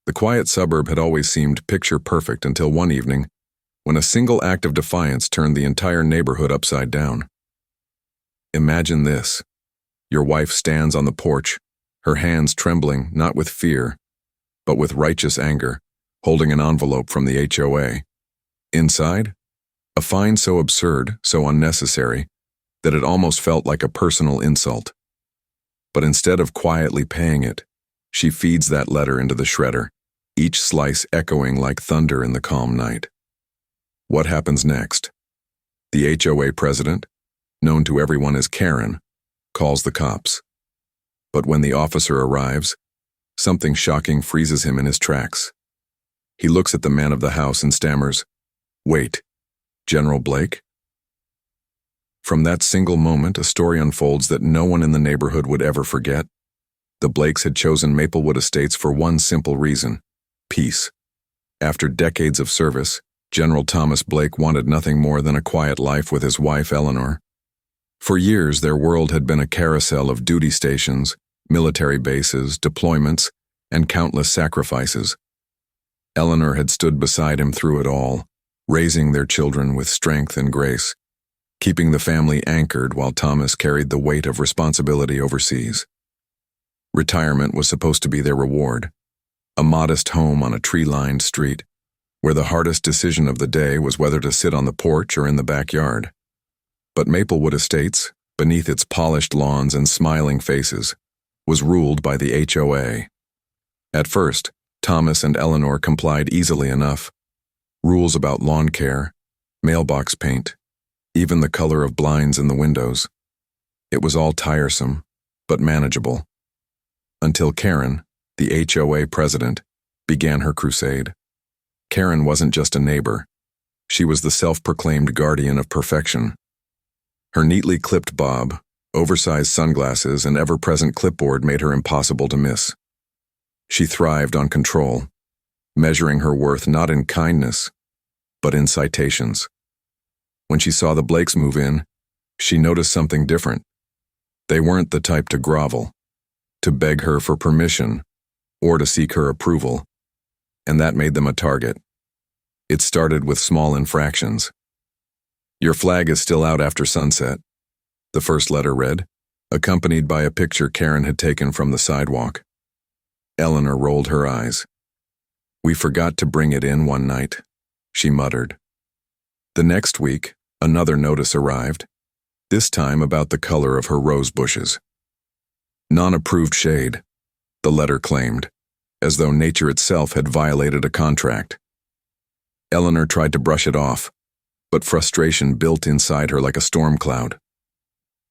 The quiet suburb had always seemed picture perfect until one evening, when a single act of defiance turned the entire neighborhood upside down. Imagine this. Your wife stands on the porch, her hands trembling not with fear, but with righteous anger, holding an envelope from the HOA. Inside, a fine so absurd, so unnecessary, that it almost felt like a personal insult. But instead of quietly paying it, she feeds that letter into the shredder, each slice echoing like thunder in the calm night. What happens next? The HOA president, known to everyone as Karen, calls the cops. But when the officer arrives, something shocking freezes him in his tracks. He looks at the man of the house and stammers, "Wait, General Blake?" From that single moment, a story unfolds that no one in the neighborhood would ever forget. The Blakes had chosen Maplewood Estates for one simple reason: peace. After decades of service, General Thomas Blake wanted nothing more than a quiet life with his wife, Eleanor. For years, their world had been a carousel of duty stations, military bases, deployments, and countless sacrifices. Eleanor had stood beside him through it all, raising their children with strength and grace, keeping the family anchored while Thomas carried the weight of responsibility overseas. Retirement was supposed to be their reward, a modest home on a tree-lined street, where the hardest decision of the day was whether to sit on the porch or in the backyard. But Maplewood Estates, beneath its polished lawns and smiling faces, was ruled by the HOA. At first, Thomas and Eleanor complied easily enough. Rules about lawn care, mailbox paint, even the color of blinds in the windows. It was all tiresome, but manageable. Until Karen, the HOA president, began her crusade. Karen wasn't just a neighbor. She was the self-proclaimed guardian of perfection. Her neatly clipped bob, oversized sunglasses, and ever-present clipboard made her impossible to miss. She thrived on control, measuring her worth not in kindness, but in citations. When she saw the Blakes move in, she noticed something different. They weren't the type to grovel, to beg her for permission, or to seek her approval, and that made them a target. It started with small infractions. "Your flag is still out after sunset," the first letter read, accompanied by a picture Karen had taken from the sidewalk. Eleanor rolled her eyes. "We forgot to bring it in one night," she muttered. The next week, another notice arrived, this time about the color of her rose bushes. "Non-approved shade," the letter claimed, as though nature itself had violated a contract. Eleanor tried to brush it off, but frustration built inside her like a storm cloud.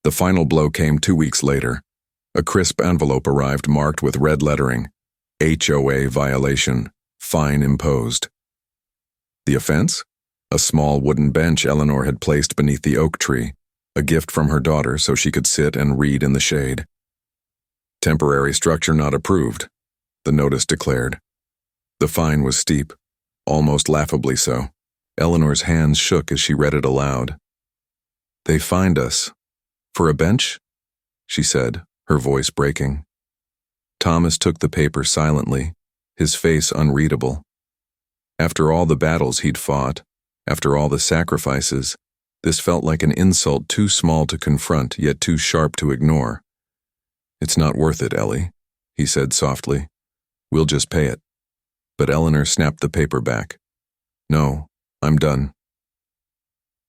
The final blow came 2 weeks later. A crisp envelope arrived marked with red lettering, "HOA violation, fine imposed." The offense? A small wooden bench Eleanor had placed beneath the oak tree, a gift from her daughter so she could sit and read in the shade. "Temporary structure not approved," the notice declared. The fine was steep, almost laughably so. Eleanor's hands shook as she read it aloud. "They fined us. For a bench?" she said, her voice breaking. Thomas took the paper silently, his face unreadable. After all the battles he'd fought, after all the sacrifices, this felt like an insult too small to confront, yet too sharp to ignore. "It's not worth it, Ellie," he said softly. "We'll just pay it." But Eleanor snapped the paper back. "No, I'm done."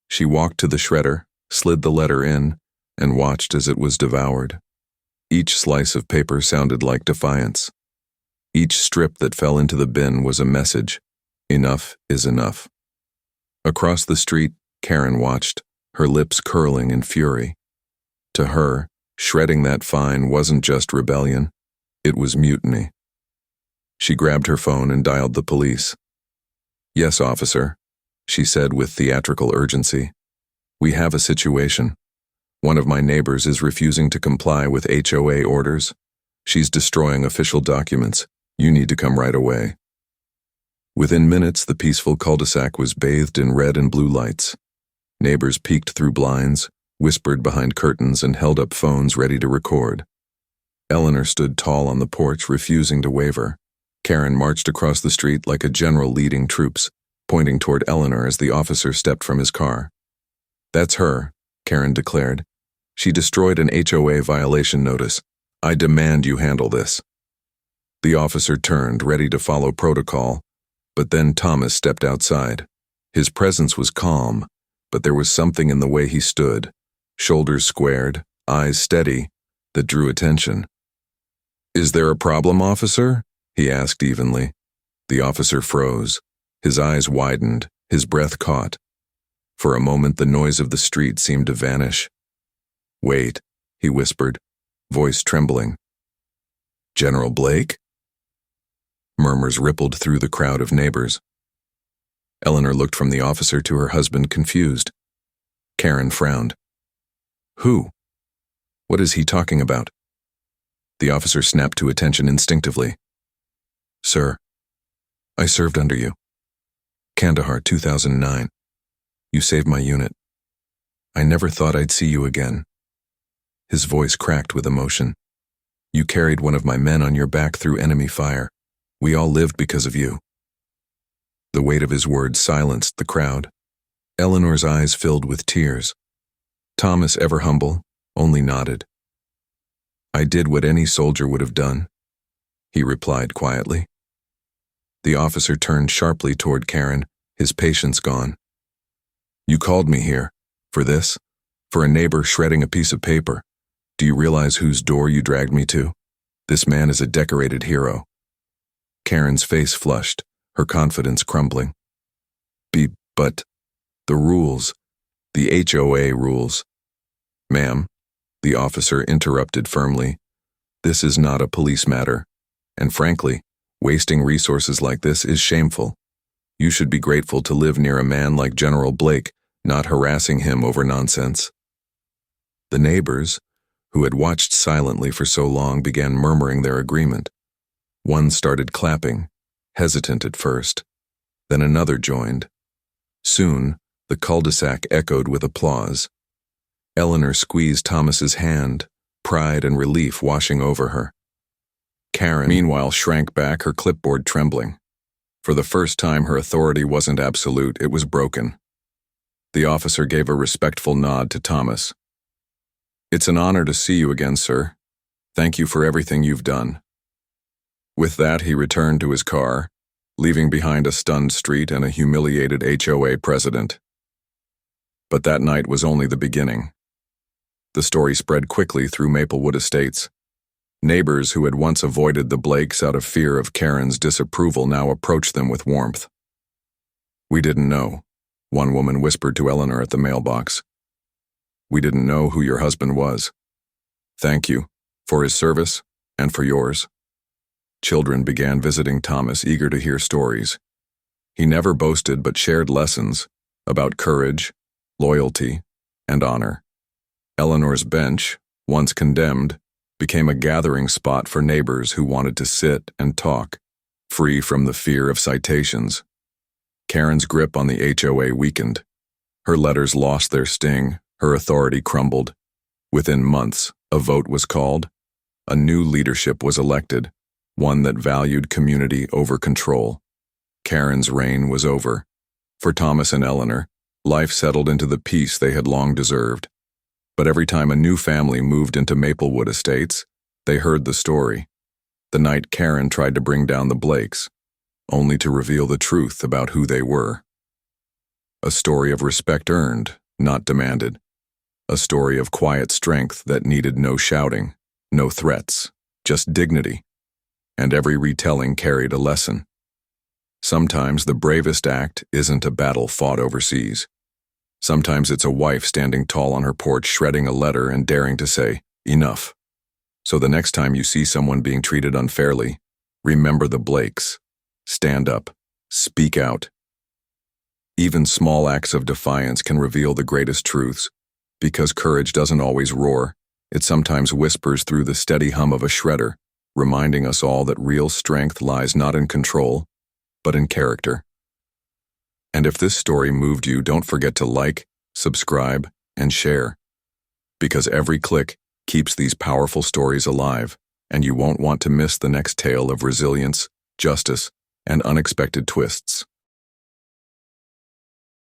She walked to the shredder, slid the letter in, and watched as it was devoured. Each slice of paper sounded like defiance. Each strip that fell into the bin was a message. Enough is enough. Across the street, Karen watched, her lips curling in fury. To her, shredding that fine wasn't just rebellion, it was mutiny. She grabbed her phone and dialed the police. "Yes, officer," she said with theatrical urgency. "We have a situation. One of my neighbors is refusing to comply with HOA orders. She's destroying official documents. You need to come right away." Within minutes, the peaceful cul-de-sac was bathed in red and blue lights. Neighbors peeked through blinds, whispered behind curtains, and held up phones ready to record. Eleanor stood tall on the porch, refusing to waver. Karen marched across the street like a general leading troops, pointing toward Eleanor as the officer stepped from his car. "That's her," Karen declared. "She destroyed an HOA violation notice. I demand you handle this." The officer turned, ready to follow protocol, but then Thomas stepped outside. His presence was calm, but there was something in the way he stood, shoulders squared, eyes steady, that drew attention. "Is there a problem, officer?" he asked evenly. The officer froze. His eyes widened, his breath caught. For a moment the noise of the street seemed to vanish. "Wait," he whispered, voice trembling. "General Blake?" Murmurs rippled through the crowd of neighbors. Eleanor looked from the officer to her husband, confused. Karen frowned. "Who? What is he talking about?" The officer snapped to attention instinctively. "Sir, I served under you. Kandahar, 2009. You saved my unit. I never thought I'd see you again." His voice cracked with emotion. "You carried one of my men on your back through enemy fire. We all lived because of you." The weight of his words silenced the crowd. Eleanor's eyes filled with tears. Thomas, ever humble, only nodded. "I did what any soldier would have done," he replied quietly. The officer turned sharply toward Karen, his patience gone. "You called me here. For this? For a neighbor shredding a piece of paper. Do you realize whose door you dragged me to? This man is a decorated hero." Karen's face flushed, her confidence crumbling. But the rules, the HOA rules." "Ma'am," the officer interrupted firmly, "this is not a police matter, and frankly, wasting resources like this is shameful. You should be grateful to live near a man like General Blake, not harassing him over nonsense." The neighbors, who had watched silently for so long, began murmuring their agreement. One started clapping, hesitant at first. Then another joined. Soon, the cul-de-sac echoed with applause. Eleanor squeezed Thomas's hand, pride and relief washing over her. Karen, meanwhile, shrank back, her clipboard trembling. For the first time, her authority wasn't absolute, it was broken. The officer gave a respectful nod to Thomas. "It's an honor to see you again, sir. Thank you for everything you've done." With that, he returned to his car, leaving behind a stunned street and a humiliated HOA president. But that night was only the beginning. The story spread quickly through Maplewood Estates. Neighbors who had once avoided the Blakes out of fear of Karen's disapproval now approached them with warmth. "We didn't know," one woman whispered to Eleanor at the mailbox. "We didn't know who your husband was. Thank you for his service and for yours." Children began visiting Thomas, eager to hear stories. He never boasted but shared lessons about courage, loyalty, and honor. Eleanor's bench, once condemned, became a gathering spot for neighbors who wanted to sit and talk, free from the fear of citations. Karen's grip on the HOA weakened. Her letters lost their sting, her authority crumbled. Within months, a vote was called. A new leadership was elected, one that valued community over control. Karen's reign was over. For Thomas and Eleanor, life settled into the peace they had long deserved. But every time a new family moved into Maplewood Estates, they heard the story. The night Karen tried to bring down the Blakes, only to reveal the truth about who they were. A story of respect earned, not demanded. A story of quiet strength that needed no shouting, no threats, just dignity. And every retelling carried a lesson. Sometimes the bravest act isn't a battle fought overseas. Sometimes it's a wife standing tall on her porch shredding a letter and daring to say, "Enough." So the next time you see someone being treated unfairly, remember the Blakes. Stand up. Speak out. Even small acts of defiance can reveal the greatest truths. Because courage doesn't always roar, it sometimes whispers through the steady hum of a shredder, reminding us all that real strength lies not in control, but in character. And if this story moved you, don't forget to like, subscribe, and share. Because every click keeps these powerful stories alive, and you won't want to miss the next tale of resilience, justice, and unexpected twists.